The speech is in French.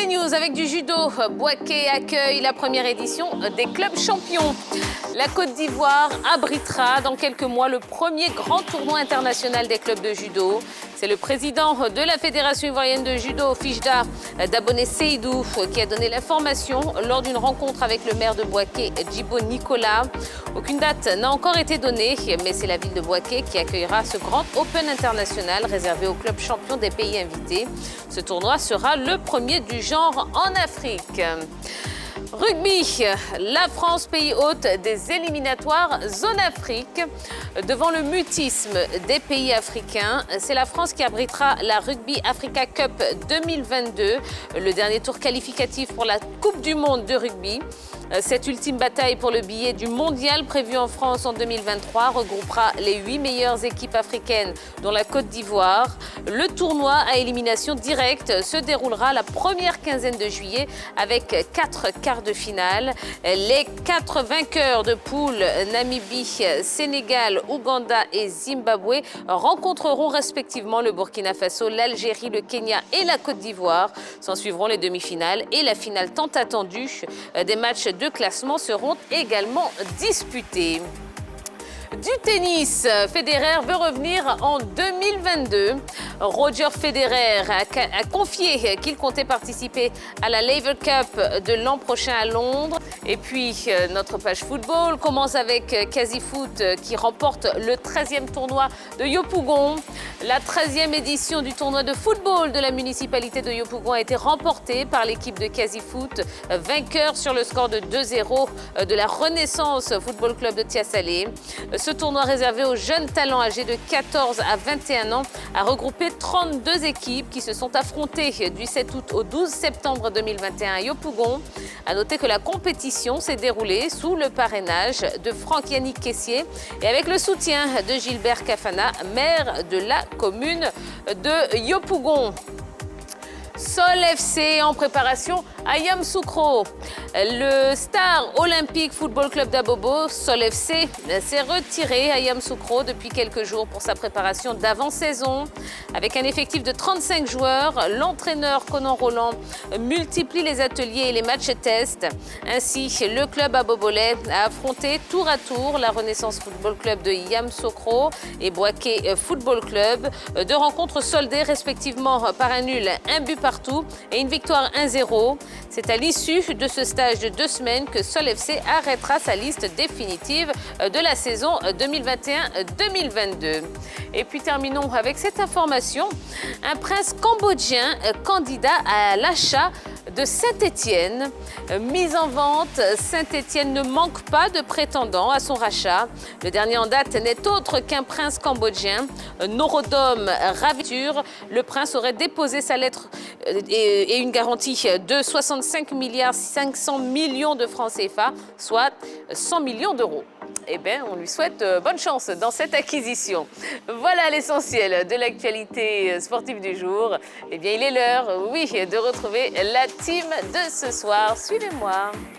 News avec du judo. Bouaké accueille la première édition des clubs champions. La Côte d'Ivoire abritera dans quelques mois le premier grand tournoi international des clubs de judo. C'est le président de la Fédération ivoirienne de judo, FIJDA, Daboné Seydou, qui a donné l'information lors d'une rencontre avec le maire de Bouaké, Djibo Nicolas. Aucune date n'a encore été donnée, mais c'est la ville de Bouaké qui accueillera ce grand Open international réservé aux clubs champions des pays invités. Ce tournoi sera le premier du genre en Afrique. Rugby, la France, pays hôte des éliminatoires zone Afrique. Devant le mutisme des pays africains, c'est la France qui abritera la Rugby Africa Cup 2022, le dernier tour qualificatif pour la Coupe du monde de rugby. Cette ultime bataille pour le billet du mondial prévu en France en 2023 regroupera les 8 meilleures équipes africaines, dont la Côte d'Ivoire. Le tournoi à élimination directe se déroulera la première quinzaine de juillet avec 4 quarts de finale. Les 4 vainqueurs de poule, Namibie, Sénégal, Ouganda et Zimbabwe, rencontreront respectivement le Burkina Faso, l'Algérie, le Kenya et la Côte d'Ivoire. S'en suivront les demi-finales et la finale tant attendue. Des matchs de classement seront également disputés. Du tennis, Federer veut revenir en 2022. Roger Federer a confié qu'il comptait participer à la Laver Cup de l'an prochain à Londres. Et puis, notre page football commence avec Quasi-Foot qui remporte le 13e tournoi de Yopougon. La 13e édition du tournoi de football de la municipalité de Yopougon a été remportée par l'équipe de Quasi-Foot, vainqueur sur le score de 2-0 de la Renaissance Football Club de Tiasalé. Ce tournoi réservé aux jeunes talents âgés de 14 à 21 ans a regroupé 32 équipes qui se sont affrontées du 7 août au 12 septembre 2021 à Yopougon. A noter que la compétition s'est déroulée sous le parrainage de Franck-Yannick Caissier et avec le soutien de Gilbert Kafana, maire de la commune de Yopougon. Sol FC en préparation à Yamoussoukro. Le Star Olympique Football Club d'Abobo, Sol FC, s'est retiré à Yamoussoukro depuis quelques jours pour sa préparation d'avant-saison. Avec un effectif de 35 joueurs, l'entraîneur Conan Roland multiplie les ateliers et les matchs tests. Ainsi, le club abobolais a affronté tour à tour la Renaissance Football Club de Yamoussoukro et Football Club. Deux rencontres soldées respectivement par un nul, un but partout et une victoire 1-0. C'est à l'issue de ce stage de 2 semaines que Sol FC arrêtera sa liste définitive de la saison 2021-2022. Et puis terminons avec cette information. Un prince cambodgien candidat à l'achat de Saint-Étienne. Mise en vente, Saint-Étienne ne manque pas de prétendants à son rachat. Le dernier en date n'est autre qu'un prince cambodgien, Norodom Ravithur. Le prince aurait déposé sa lettre et une garantie de 65 milliards 500 millions de francs CFA, soit 100 millions d'euros. Eh bien, on lui souhaite bonne chance dans cette acquisition. Voilà l'essentiel de l'actualité sportive du jour. Eh bien, il est l'heure, oui, de retrouver la team de ce soir. Suivez-moi.